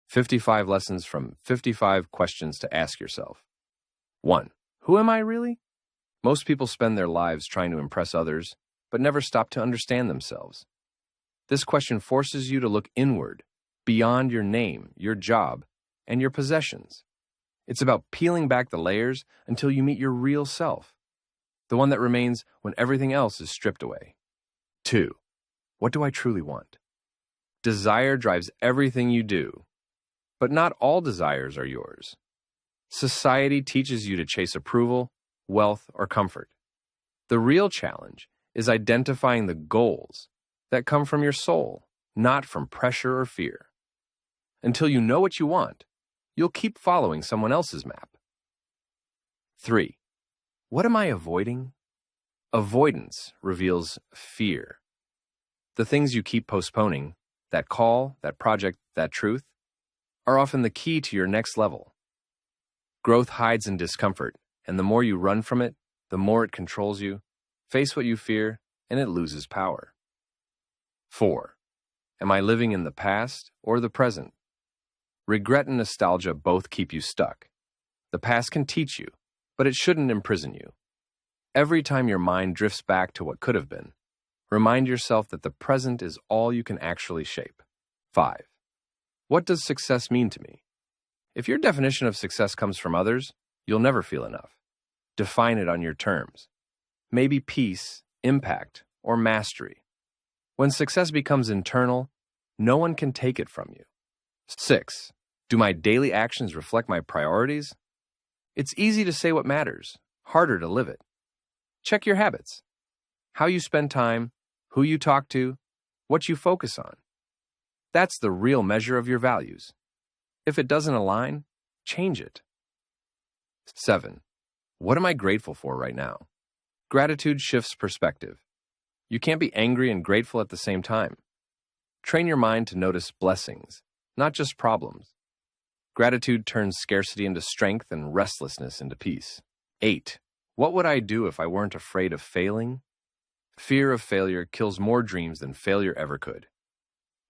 55 lessons from 55 questions to ask yourself. 1. Who am I really? Most people spend their lives trying to impress others, but never stop to understand themselves. This question forces you to look inward, beyond your name, your job, and your possessions. It's about peeling back the layers until you meet your real self, the one that remains when everything else is stripped away. 2. What do I truly want? Desire drives everything you do, but not all desires are yours. Society teaches you to chase approval, wealth, or comfort. The real challenge is identifying the goals that come from your soul, not from pressure or fear. Until you know what you want, you'll keep following someone else's map. 3. What am I avoiding? Avoidance reveals fear. The things you keep postponing, that call, that project, that truth, are often the key to your next level. Growth hides in discomfort, and the more you run from it, the more it controls you. Face what you fear, and it loses power. 4. Am I living in the past or the present? Regret and nostalgia both keep you stuck. The past can teach you, but it shouldn't imprison you. Every time your mind drifts back to what could have been, remind yourself that the present is all you can actually shape. 5. What does success mean to me? If your definition of success comes from others, you'll never feel enough. Define it on your terms. Maybe peace, impact, or mastery. When success becomes internal, no one can take it from you. 6. Do my daily actions reflect my priorities? It's easy to say what matters, harder to live it. Check your habits. How you spend time, who you talk to, what you focus on. That's the real measure of your values. If it doesn't align, change it. 7. What am I grateful for right now? Gratitude shifts perspective. You can't be angry and grateful at the same time. Train your mind to notice blessings, not just problems. Gratitude turns scarcity into strength and restlessness into peace. 8. What would I do if I weren't afraid of failing? Fear of failure kills more dreams than failure ever could.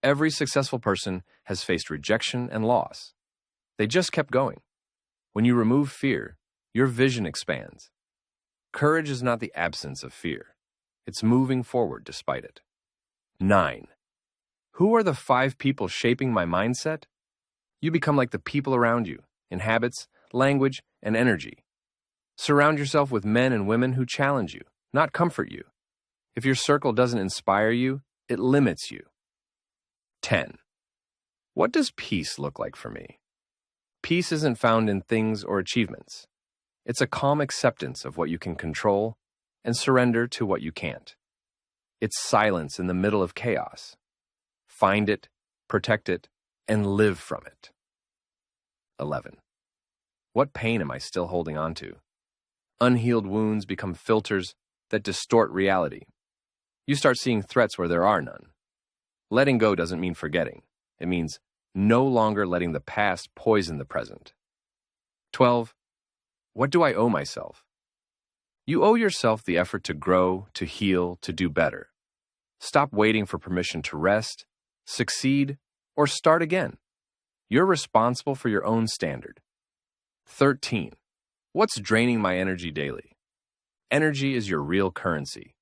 Every successful person has faced rejection and loss. They just kept going. When you remove fear, your vision expands. Courage is not the absence of fear. It's moving forward despite it. 9. Who are the 5 people shaping my mindset? You become like the people around you, in habits, language, and energy. Surround yourself with men and women who challenge you, not comfort you. If your circle doesn't inspire you, it limits you. 10. What does peace look like for me? Peace isn't found in things or achievements. It's a calm acceptance of what you can control and surrender to what you can't. It's silence in the middle of chaos. Find it, protect it, and live from it. 11. What pain am I still holding on to? Unhealed wounds become filters that distort reality. You start seeing threats where there are none. Letting go doesn't mean forgetting. It means no longer letting the past poison the present. 12. What do I owe myself? You owe yourself the effort to grow, to heal, to do better. Stop waiting for permission to rest, succeed, or start again. You're responsible for your own standard. 13. What's draining my energy daily? Energy is your real currency.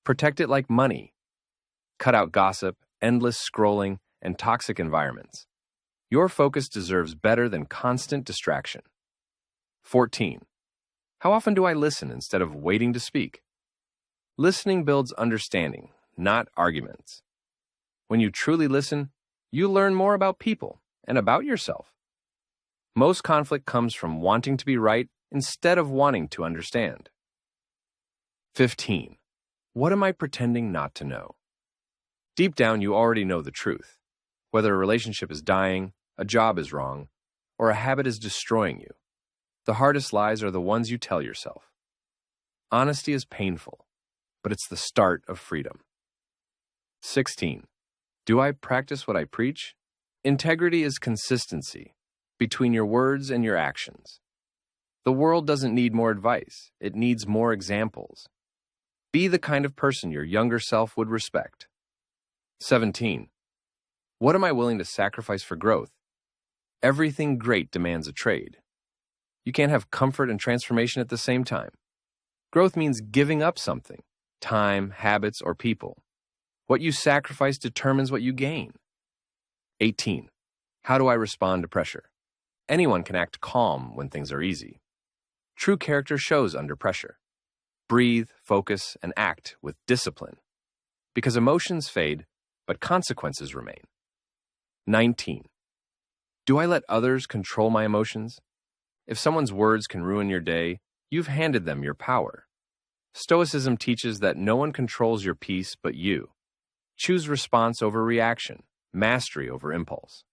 Protect it like money. Cut out gossip, endless scrolling, and toxic environments. Your focus deserves better than constant distraction. 14. How often do I listen instead of waiting to speak? Listening builds understanding, not arguments. When you truly listen, you learn more about people and about yourself. Most conflict comes from wanting to be right instead of wanting to understand. 15. What am I pretending not to know? Deep down, you already know the truth. Whether a relationship is dying, a job is wrong, or a habit is destroying you. The hardest lies are the ones you tell yourself. Honesty is painful, but it's the start of freedom. 16. Do I practice what I preach? Integrity is consistency between your words and your actions. The world doesn't need more advice. It needs more examples. Be the kind of person your younger self would respect. 17. What am I willing to sacrifice for growth? Everything great demands a trade. You can't have comfort and transformation at the same time. Growth means giving up something, time, habits, or people. What you sacrifice determines what you gain. 18. How do I respond to pressure? Anyone can act calm when things are easy. True character shows under pressure. Breathe, focus, and act with discipline. Because emotions fade, but consequences remain. 19. Do I let others control my emotions? If someone's words can ruin your day, you've handed them your power. Stoicism teaches that no one controls your peace but you. Choose response over reaction, mastery over impulse.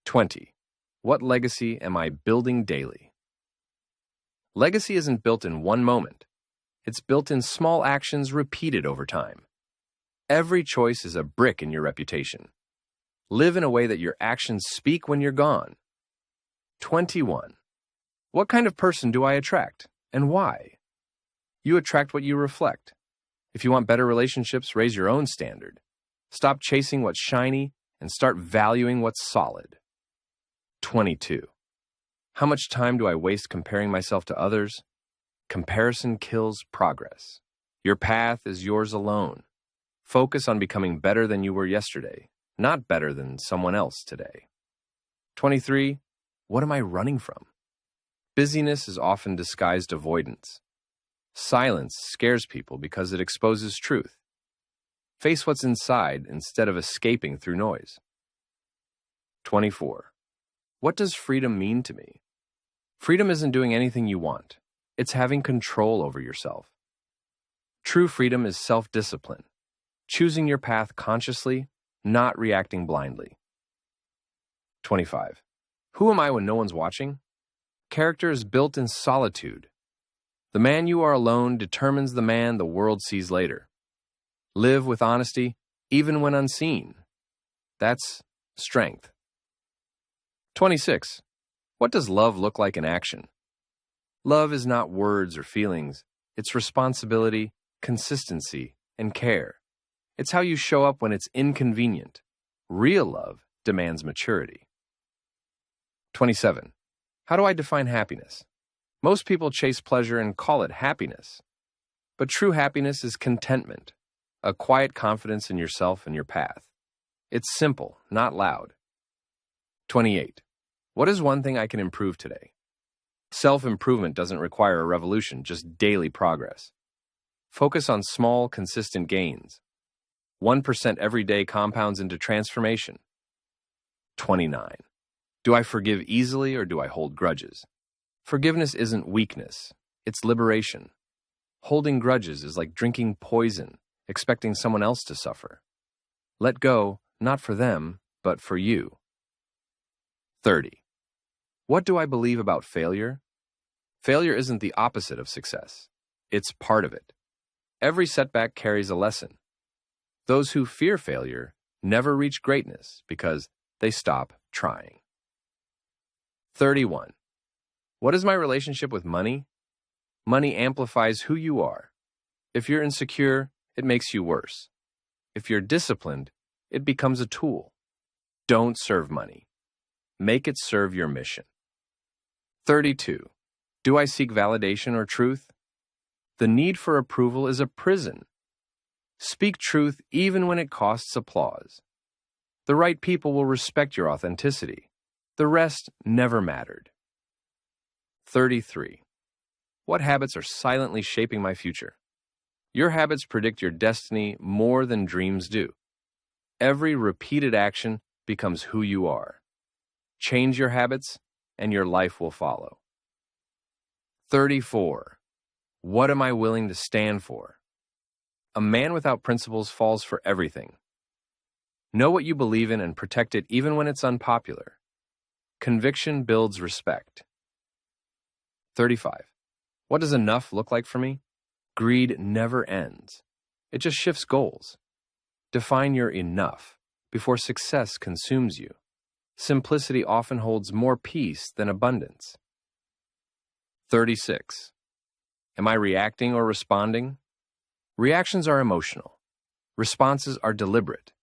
20. What legacy am I building daily? Legacy isn't built in one moment. It's built in small actions repeated over time. Every choice is a brick in your reputation. Live in a way that your actions speak when you're gone. 21. What kind of person do I attract, and why? You attract what you reflect. If you want better relationships, raise your own standard. Stop chasing what's shiny and start valuing what's solid. 22. How much time do I waste comparing myself to others? Comparison kills progress. Your path is yours alone. Focus on becoming better than you were yesterday, not better than someone else today. 23. What am I running from? Busyness is often disguised avoidance. Silence scares people because it exposes truth. Face what's inside instead of escaping through noise. 24. What does freedom mean to me? Freedom isn't doing anything you want. It's having control over yourself. True freedom is self-discipline, choosing your path consciously, not reacting blindly. 25. Who am I when no one's watching? Character is built in solitude. The man you are alone determines the man the world sees later. Live with honesty, even when unseen. That's strength. 26. What does love look like in action? Love is not words or feelings. It's responsibility, consistency, and care. It's how you show up when it's inconvenient. Real love demands maturity. 27. How do I define happiness? Most people chase pleasure and call it happiness. But true happiness is contentment, a quiet confidence in yourself and your path. It's simple, not loud. 28. What is one thing I can improve today? Self-improvement doesn't require a revolution, just daily progress. Focus on small, consistent gains. 1% every day compounds into transformation. 29. Do I forgive easily or do I hold grudges? Forgiveness isn't weakness, it's liberation. Holding grudges is like drinking poison, expecting someone else to suffer. Let go, not for them, but for you. 30. What do I believe about failure? Failure isn't the opposite of success. It's part of it. Every setback carries a lesson. Those who fear failure never reach greatness because they stop trying. 31. What is my relationship with money? Money amplifies who you are. If you're insecure, it makes you worse. If you're disciplined, it becomes a tool. Don't serve money. Make it serve your mission. 32. Do I seek validation or truth? The need for approval is a prison. Speak truth even when it costs applause. The right people will respect your authenticity. The rest never mattered. 33. What habits are silently shaping my future? Your habits predict your destiny more than dreams do. Every repeated action becomes who you are. Change your habits, and your life will follow. 34. What am I willing to stand for? A man without principles falls for everything. Know what you believe in and protect it even when it's unpopular. Conviction builds respect. 35. What does enough look like for me? Greed never ends. It just shifts goals. Define your enough before success consumes you. Simplicity often holds more peace than abundance. 36. Am I reacting or responding? Reactions are emotional. Responses are deliberate.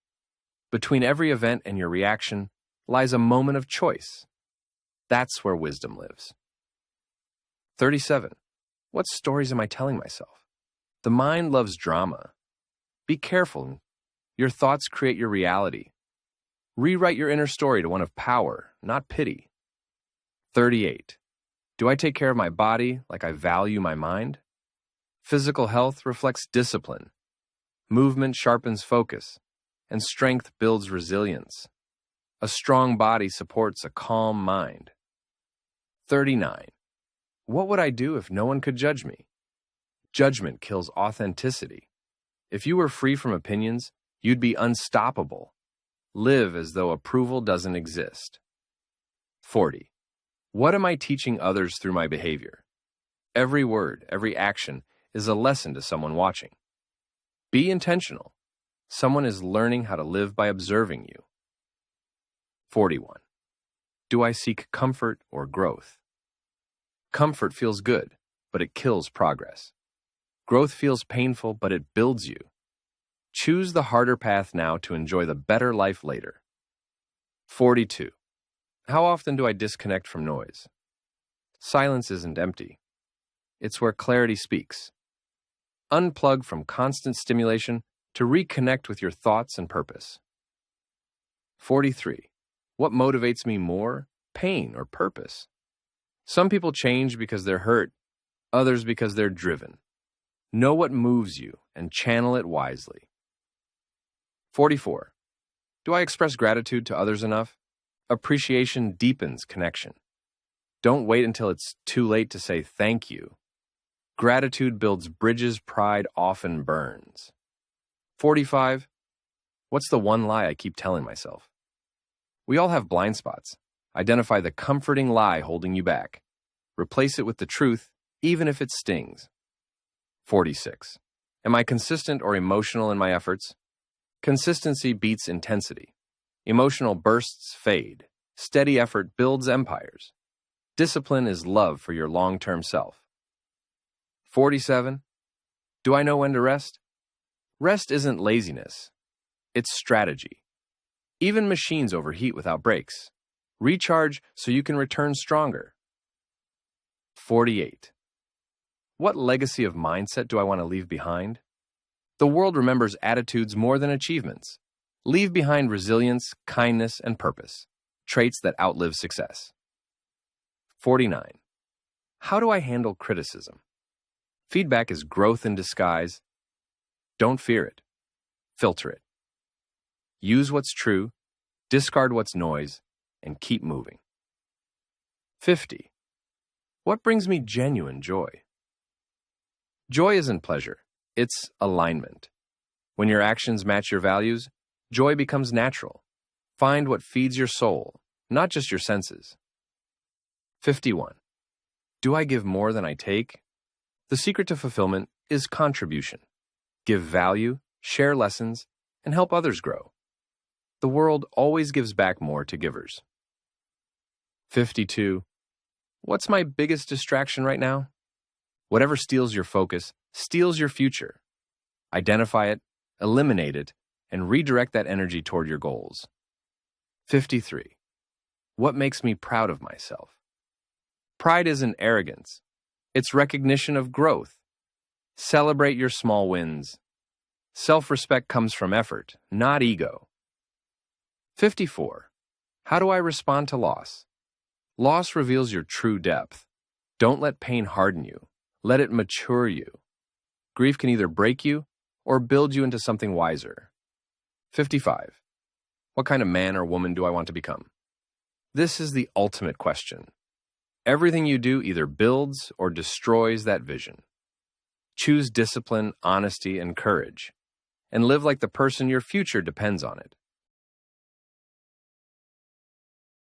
Between every event and your reaction lies a moment of choice. That's where wisdom lives. 37. What stories am I telling myself? The mind loves drama. Be careful. Your thoughts create your reality. Rewrite your inner story to one of power, not pity. 38. Do I take care of my body like I value my mind? Physical health reflects discipline. Movement sharpens focus, and strength builds resilience. A strong body supports a calm mind. 39. What would I do if no one could judge me? Judgment kills authenticity. If you were free from opinions, you'd be unstoppable. Live as though approval doesn't exist. 40. What am I teaching others through my behavior? Every word, every action is a lesson to someone watching. Be intentional. Someone is learning how to live by observing you. 41. Do I seek comfort or growth? Comfort feels good, but it kills progress. Growth feels painful, but it builds you. Choose the harder path now to enjoy the better life later. 42. How often do I disconnect from noise? Silence isn't empty. It's where clarity speaks. Unplug from constant stimulation to reconnect with your thoughts and purpose. 43. What motivates me more, pain or purpose? Some people change because they're hurt, others because they're driven. Know what moves you and channel it wisely. 44. Do I express gratitude to others enough? Appreciation deepens connection. Don't wait until it's too late to say thank you. Gratitude builds bridges pride often burns. 45. What's the one lie I keep telling myself? We all have blind spots. Identify the comforting lie holding you back. Replace it with the truth, even if it stings. 46. Am I consistent or emotional in my efforts? Consistency beats intensity. Emotional bursts fade. Steady effort builds empires. Discipline is love for your long-term self. 47. Do I know when to rest? Rest isn't laziness. It's strategy. Even machines overheat without breaks. Recharge so you can return stronger. 48. What legacy of mindset do I want to leave behind? The world remembers attitudes more than achievements. Leave behind resilience, kindness, and purpose, traits that outlive success. 49. How do I handle criticism? Feedback is growth in disguise. Don't fear it. Filter it. Use what's true, discard what's noise, and keep moving. 50. What brings me genuine joy? Joy isn't pleasure. It's alignment. When your actions match your values, joy becomes natural. Find what feeds your soul, not just your senses. 51. Do I give more than I take? The secret to fulfillment is contribution. Give value, share lessons, and help others grow. The world always gives back more to givers. 52. What's my biggest distraction right now? Whatever steals your focus steals your future. Identify it, eliminate it, and redirect that energy toward your goals. 53. What makes me proud of myself? Pride isn't arrogance. It's recognition of growth. Celebrate your small wins. Self-respect comes from effort, not ego. 54. How do I respond to loss? Loss reveals your true depth. Don't let pain harden you. Let it mature you. Grief can either break you or build you into something wiser. 55. What kind of man or woman do I want to become? This is the ultimate question. Everything you do either builds or destroys that vision. Choose discipline, honesty, and courage, and live like the person your future depends on it.